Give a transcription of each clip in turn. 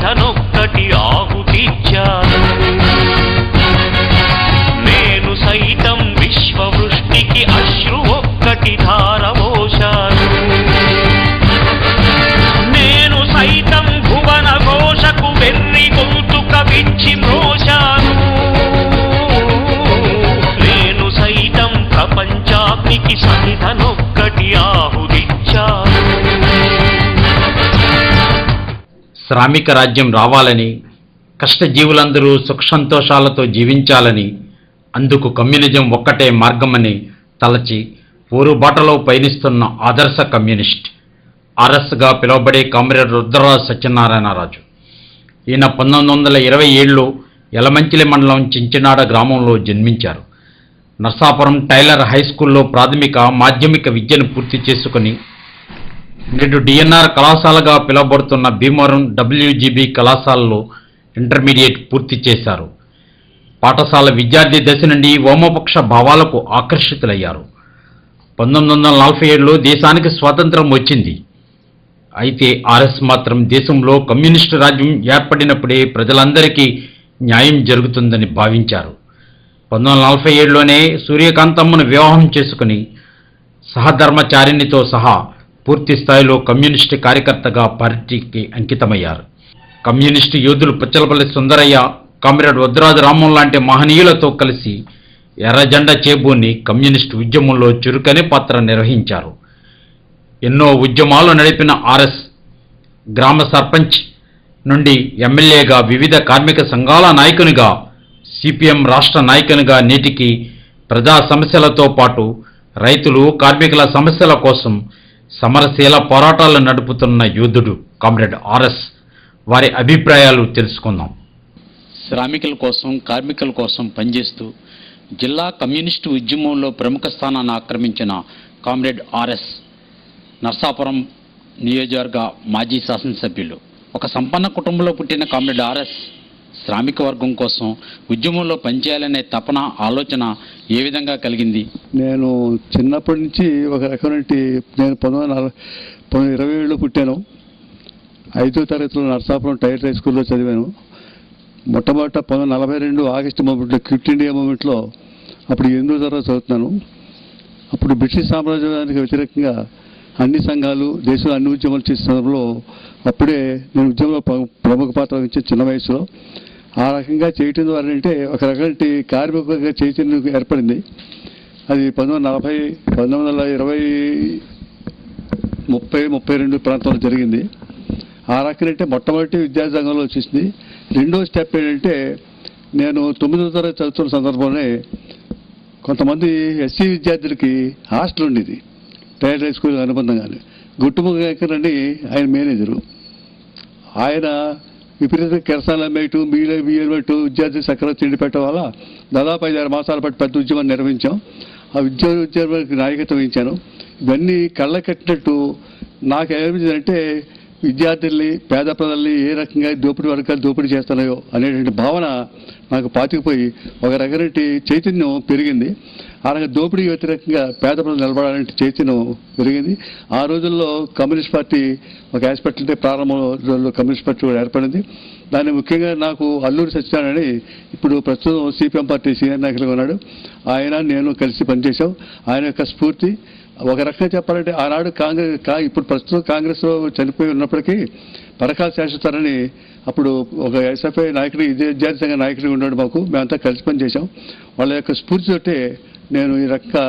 సమిధనొక్కటి ఆహుతిచ్చాను. నేను సైతం విశ్వవృష్టికి అశ్రు ఒక్కటి ధారవోశాను. నేను సైతం భువన ఘోషకు వెర్రి గొంతుక విచ్చి మ్రోశాను. నేను సైతం ప్రపంచాగ్నికి సమిధనొక్కటి ఆహుతిచ్చాను. శ్రామిక రాజ్యం రావాలని, కష్టజీవులందరూ సుఖ సంతోషాలతో జీవించాలని, అందుకు కమ్యూనిజం ఒక్కటే మార్గమని తలచి ఊరుబాటలో పయనిస్తున్న ఆదర్శ కమ్యూనిస్ట్ ఆర్ఎస్గా పిలువబడే కామ్రేడ్ రుద్రరాజు సత్యనారాయణరాజు. ఈయన 1927లో యలమంచిలి మండలం చించినాడ గ్రామంలో జన్మించారు. నర్సాపురం టైలర్ హై స్కూల్లో ప్రాథమిక మాధ్యమిక విద్యను పూర్తి చేసుకుని నేడు డిఎన్ఆర్ కళాశాలగా పిలువబడుతున్న భీమవరం WGB కళాశాలలో ఇంటర్మీడియట్ పూర్తి చేశారు. పాఠశాల విద్యార్థి దశ నుండి వామపక్ష భావాలకు ఆకర్షితులయ్యారు. 1947లో దేశానికి స్వాతంత్రం వచ్చింది. అయితే ఆర్ఎస్ మాత్రం దేశంలో కమ్యూనిస్టు రాజ్యం ఏర్పడినప్పుడే ప్రజలందరికీ న్యాయం జరుగుతుందని భావించారు. 1947లోనే సూర్యకాంతమ్మను వివాహం చేసుకుని సహధర్మచారిణితో సహా పూర్తి స్థాయిలో కమ్యూనిస్టు కార్యకర్తగా పార్టీకి అంకితమయ్యారు. కమ్యూనిస్టు యోధులు పుచ్చలపల్లి సుందరయ్య, కామ్రేడ్ వద్రాజు రామం లాంటి మహనీయులతో కలిసి ఎర్రజెండా చేబూని కమ్యూనిస్టు ఉద్యమంలో చురుకైన పాత్ర నిర్వహించారు. ఎన్నో ఉద్యమాలు నడిపిన ఆర్ఎస్ గ్రామ సర్పంచ్ నుండి ఎమ్మెల్యేగా, వివిధ కార్మిక సంఘాల నాయకునిగా, సిపిఎం రాష్ట్ర నాయకునిగా నేటికి ప్రజా సమస్యలతో పాటు రైతులు, కార్మికుల సమస్యల కోసం సమరశీల పోరాటాలు నడుపుతున్న యోధుడు కామ్రేడ్ ఆర్ఎస్. వారి అభిప్రాయాలు తెలుసుకుందాం. శ్రామికుల కోసం, కార్మికుల కోసం పనిచేస్తూ జిల్లా కమ్యూనిస్టు ఉద్యమంలో ప్రముఖ స్థానాన్ని ఆక్రమించిన కామ్రేడ్ ఆర్ఎస్ నర్సాపురం నియోజకవర్గ మాజీ శాసనసభ్యులు. ఒక సంపన్న కుటుంబంలో పుట్టిన కామ్రేడ్ ఆర్ఎస్ శ్రామిక వర్గం కోసం ఉద్యమంలో పనిచేయాలనే తపన, ఆలోచన ఏ విధంగా కలిగింది? నేను చిన్నప్పటి నుంచి ఒక రకమైన నేను 1927లో పుట్టాను. 5వ తరగతిలో నర్సాపురం టైలర్ హై స్కూల్లో చదివాను. మొట్టమొదట 1942 ఆగస్టు మూమెంట్లో, క్విట్ ఇండియా మూమెంట్లో అప్పుడు 8వ తరగతి చదువుతున్నాను. అప్పుడు బ్రిటిష్ సామ్రాజ్యానికి వ్యతిరేకంగా అన్ని సంఘాలు, దేశంలో అన్ని ఉద్యమాలు చేసే సందర్భంలో అప్పుడే నేను ఉద్యమంలో ప్రముఖ పాత్ర వహించే చిన్న వయసులో. ఆ రకంగా చేయటం ద్వారా అంటే ఒక రకమైన కార్మిక చైతన్యం ఏర్పడింది. అది 1940, 1920, 30, 32 ప్రాంతంలో జరిగింది. ఆ రకంగా మొట్టమొదటి విద్యార్థి సంఘంలో వచ్చేసింది. రెండో స్టెప్ ఏంటంటే, నేను 9వ తరగతి చదువుతున్న సందర్భంలోనే కొంతమంది ఎస్సీ విద్యార్థులకి హాస్టల్ ఉండేది టైలర్ హై స్కూల్ అనుబంధంగానే. గుట్టుముఖండి ఆయన మేనేజరు. ఆయన విపరీత కెరసాలు అమ్మేయటం, బియ్యం విద్యార్థి సక్రమంగా తిండి పెట్టడం వల్ల దాదాపు 5-6 మాసాల పాటు పెద్ద ఉద్యమాన్ని నిర్వహించాం. ఆ ఉద్యమానికి నాయకత్వం వహించాను. ఇవన్నీ కళ్ళ కట్టినట్టు నాకు ఏమనిపించిందంటే, విద్యార్థుల్ని, పేద ప్రజల్ని ఏ రకంగా దోపిడీ వర్గాలు దోపిడీ చేస్తున్నాయో అనేటువంటి భావన నాకు పాతికిపోయి ఒక రకమైన చైతన్యం పెరిగింది. ఆ రకంగా దోపిడీ వ్యతిరేకంగా పేద ప్రజలు నిలబడాలంటే చైతన్యం పెరిగింది. ఆ రోజుల్లో కమ్యూనిస్ట్ పార్టీ ఒక ఆస్పెక్ట్ ప్రారంభ రోజుల్లో కమ్యూనిస్ట్ పార్టీ కూడా ఏర్పడింది. దాన్ని ముఖ్యంగా నాకు అల్లూరి సత్యనారాయణ, ఇప్పుడు ప్రస్తుతం సిపిఎం పార్టీ సీనియర్ నాయకులుగా ఉన్నాడు, ఆయన నేను కలిసి పనిచేశాం. ఆయన యొక్క స్ఫూర్తి ఒక రకంగా చెప్పాలంటే, ఆనాడు ఇప్పుడు ప్రస్తుతం కాంగ్రెస్లో చనిపోయి ఉన్నప్పటికీ పరకాల శాశ్వతారని అప్పుడు ఒక ఎస్ఎఫ్ఐ నాయకుడు, విద్యార్థి సంఘ నాయకుడిగా ఉన్నాడు. మేమంతా కలిసి పనిచేశాం. వాళ్ళ యొక్క స్ఫూర్తితోటే నేను ఈ రకంగా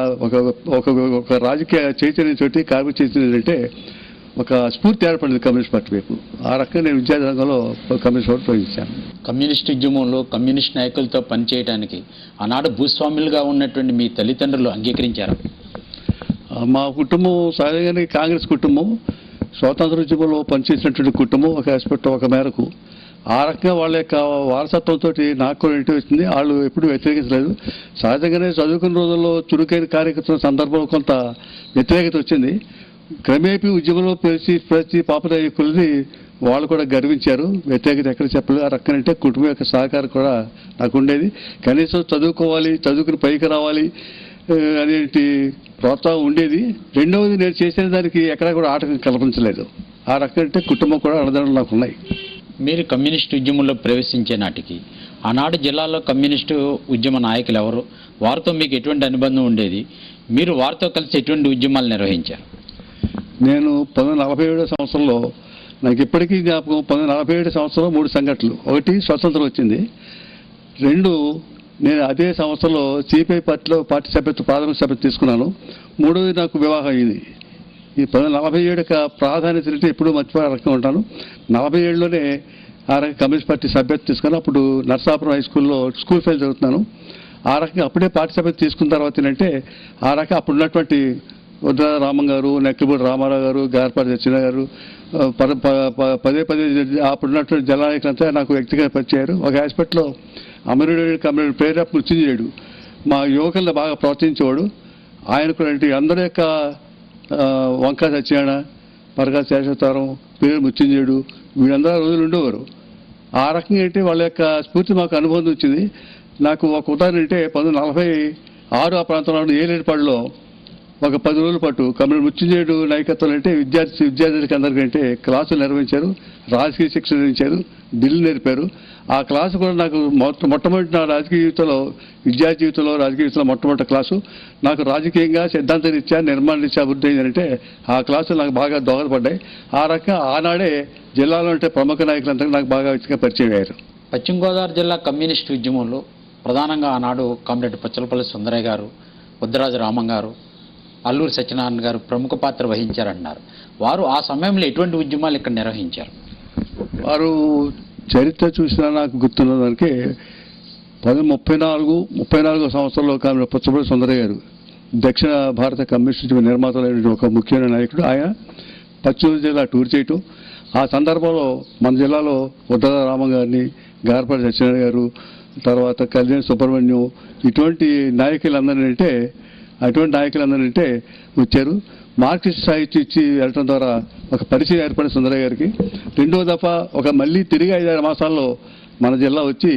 ఒక రాజకీయ చైతన్యంతో, కార్మిక చైతన్యం అంటే ఒక స్ఫూర్తి ఏర్పడింది కమ్యూనిస్ట్ పార్టీ వైపు. ఆ రకంగా నేను విద్యార్థి రంగంలో కమ్యూనిస్ట్ పార్టీ ప్రవేశించాను. కమ్యూనిస్ట్ ఉద్యమంలో కమ్యూనిస్ట్ నాయకులతో పనిచేయడానికి ఆనాడు భూస్వాములుగా ఉన్నటువంటి మీ తల్లిదండ్రులు అంగీకరించారు? మా కుటుంబం సహజంగానే కాంగ్రెస్ కుటుంబం, స్వాతంత్ర ఉద్యమంలో పనిచేసినటువంటి కుటుంబం ఒక ఆస్పెక్ట్ ఒక మేరకు. ఆ రకంగా వాళ్ళ యొక్క వారసత్వంతో నాకు కూడా ఇంటి వచ్చింది. వాళ్ళు ఎప్పుడూ వ్యతిరేకించలేదు. సహజంగానే చదువుకున్న రోజుల్లో చురుకైన కార్యకర్తల సందర్భంలో కొంత వ్యతిరేకత వచ్చింది. క్రమేపీ ఉద్యమంలో ప్రతి పాపనాయకుల్ని వాళ్ళు కూడా గర్వించారు. వ్యతిరేకత ఎక్కడ చెప్పలేదు. ఆ రకంగా కుటుంబం యొక్క సహకారం కూడా నాకు ఉండేది. కనీసం చదువుకోవాలి, చదువుకుని పైకి రావాలి అనేది ప్రోత్సాహం ఉండేది. రెండవది, నేను చేసిన దానికి ఎక్కడా కూడా ఆటంకం కల్పించలేదు. ఆ రకంగా కుటుంబం కూడా అన్నదానం నాకు ఉన్నాయి. మీరు కమ్యూనిస్టు ఉద్యమంలో ప్రవేశించే నాటికి ఆనాడు జిల్లాలో కమ్యూనిస్టు ఉద్యమ నాయకులు ఎవరు, వారితో మీకు ఎటువంటి అనుబంధం ఉండేది, మీరు వారితో కలిసి ఎటువంటి ఉద్యమాలు నిర్వహించారు? నేను 1947 సంవత్సరంలో నాకు ఇప్పటికీ జ్ఞాపకం. 1947 సంవత్సరంలో 3 సంఘటనలు. ఒకటి, స్వతంత్రం వచ్చింది. 2, నేను అదే సంవత్సరంలో సిపిఐ పార్టీలో పార్టీ సభ్యత్వం, ప్రాథమిక సభ్యత్వం తీసుకున్నాను. 3వది, నాకు వివాహం అయింది. ఈ 1947 యొక్క ప్రాధాన్యత అంటే ఎప్పుడూ మర్చిపోయే రకంగా ఉంటాను. 47లోనే ఆ రకంగా కమ్యూనిస్ట్ పార్టీ సభ్యత్వం తీసుకుని అప్పుడు నర్సాపురం హై స్కూల్లో స్కూల్ ఫెయిల్ చదువుతున్నాను. ఆ రకంగా అప్పుడే పార్టీ సభ్యత్వం తీసుకున్న తర్వాత ఏంటంటే ఆ రకంగా అప్పుడున్నటువంటి ఉద్రా రామం గారు, నెక్కిపూడి రామారావు గారు, గార్పాటి సత్యనారాయణ గారు, పదే అప్పుడున్నటువంటి జనాయకులంతా నాకు వ్యక్తిగత పరిచయారు. ఒక ఆస్పెక్ట్లో అమరుడు కమ్యూనిటీ ప్రేరక మృత్యుంజయుడు మా యువకులను బాగా ప్రోత్సహించేవాడు. ఆయనకు అందరి యొక్క వంకా సత్యనారాయణ, పరగా శేషవతారం, పేరు మృత్యుంజయుడు, వీళ్ళందరూ రోజులు ఉండేవారు. ఆ రకంగా ఏంటి వాళ్ళ యొక్క స్ఫూర్తి మాకు అనుబంధం వచ్చింది. నాకు ఒక ఉదాహరణ అంటే 1946 ఆ ప్రాంతంలో ఏలేడుపాడులో ఒక 10 రోజుల పాటు కమ్యూనిస్ట్ మృత్యుంజయుడు నాయకత్వంలో అంటే విద్యార్థులకి అందరికంటే క్లాసులు నిర్వహించారు, రాజకీయ శిక్షణ నిర్వహించారు, డ్రిల్ నేర్పారు. ఆ క్లాసు కూడా నాకు మొట్టమొదటి నా రాజకీయ జీవితంలో, విద్యార్థి జీవితంలో, రాజకీయ జీవితంలో మొట్టమొదటి క్లాసు. నాకు రాజకీయంగా సిద్ధాంత రీత్యా, నిర్మాణ రీత్యా అభివృద్ధి అయిందంటే ఆ క్లాసులు నాకు బాగా దోహదపడ్డాయి. ఆ రకంగా ఆనాడే జిల్లాలో అంటే ప్రముఖ నాయకులంతా నాకు బాగా వ్యక్తిగా పరిచయం అయ్యారు. పశ్చిమ గోదావరి జిల్లా కమ్యూనిస్టు ఉద్యమంలో ప్రధానంగా ఆనాడు కామ్రేడ్ పుచ్చలపల్లి సుందరయ్య గారు, ఉద్దరాజు రామం గారు, అల్లూరి సత్యనారాయణ గారు ప్రముఖ పాత్ర వహించారన్నారు. వారు ఆ సమయంలో ఎటువంటి ఉద్యమాలు ఇక్కడ నిర్వహించారు? వారు చరిత్ర చూసినా నాకు గుర్తున్న దానికి 1934 సంవత్సరంలో కామ్రేడ్ పుచ్చలపల్లి సుందరయ్య గారు దక్షిణ భారత కమ్యూనిస్ట్ ఉద్యమ నిర్మాతలైన ఒక ముఖ్యమైన నాయకుడు. ఆయన పశ్చిమ జిల్లా టూర్ చేయటం, ఆ సందర్భంలో మన జిల్లాలో ఉద్దర రామం గారిని, గార్పాటి సత్యనారాయణ గారు, తర్వాత కళ్యాణ్ సుబ్రహ్మణ్యం, ఇటువంటి నాయకులందరినీ వచ్చారు. మార్క్సిస్ట్ సాహిత్యం ఇచ్చి వెళ్ళటం ద్వారా ఒక పరిచయం ఏర్పడిన సుందరయ్య గారికి. 2వ దఫా మళ్ళీ తిరిగి 5-6 మాసాల్లో మన జిల్లా వచ్చి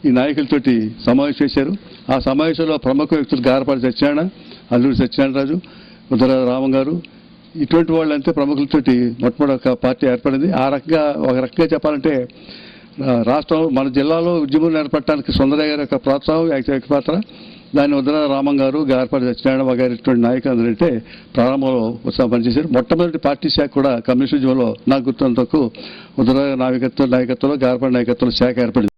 ఈ నాయకులతోటి సమావేశం చేశారు. ఆ సమావేశంలో ప్రముఖ వ్యక్తులు గార్పాటి సత్యనారాయణ, అల్లూరి సత్యనారాయణరాజు, ఉద్దరాజు రామం గారు, ఇటువంటి వాళ్ళంతే ప్రముఖులతోటి మొట్టమొదటి ఒక పార్టీ ఏర్పడింది. ఒక రకంగా చెప్పాలంటే రాష్ట్రం, మన జిల్లాలో ఉద్యమం ఏర్పడటానికి సుందరయ్య గారి యొక్క ప్రోత్సాహం, వ్యక్తి పాత్ర, దాన్ని ఉద్దరాజు రామం గారు, గార్పాటి సత్యనారాయణ గారు ఇటువంటి నాయకులు అంటే ప్రారంభంలో ఉత్సాహం పనిచేశారు. మొట్టమొదటి పార్టీ శాఖ కూడా కమ్యూనిస్ట్ ఉద్యమంలో నాకు గుర్తున్నంతకు ఉద్దరాజు నాయకత్వంలో, గార్పాటి నాయకత్వంలో శాఖ ఏర్పడింది.